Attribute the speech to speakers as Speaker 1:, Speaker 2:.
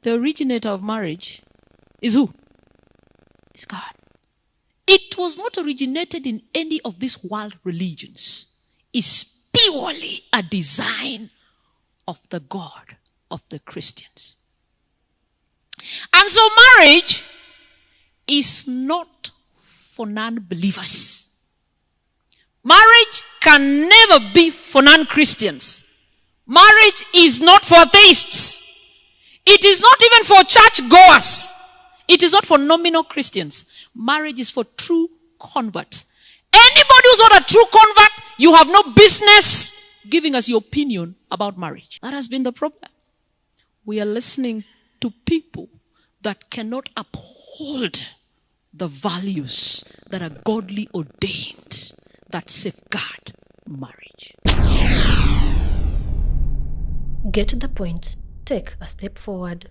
Speaker 1: The originator of marriage is who? It's God. It was not originated in any of these world religions. It's purely a design of the God of the Christians. And so marriage is not for non-believers. Marriage can never be for non-Christians. Marriage is not for atheists. It is not even for church-goers. It is not for nominal Christians. Marriage is for true converts. Anybody who's not a true convert, you have no business giving us your opinion about marriage. That has been the problem. We are listening to people that cannot uphold the values that are godly ordained, that safeguard marriage.
Speaker 2: Get the point. Take a step forward.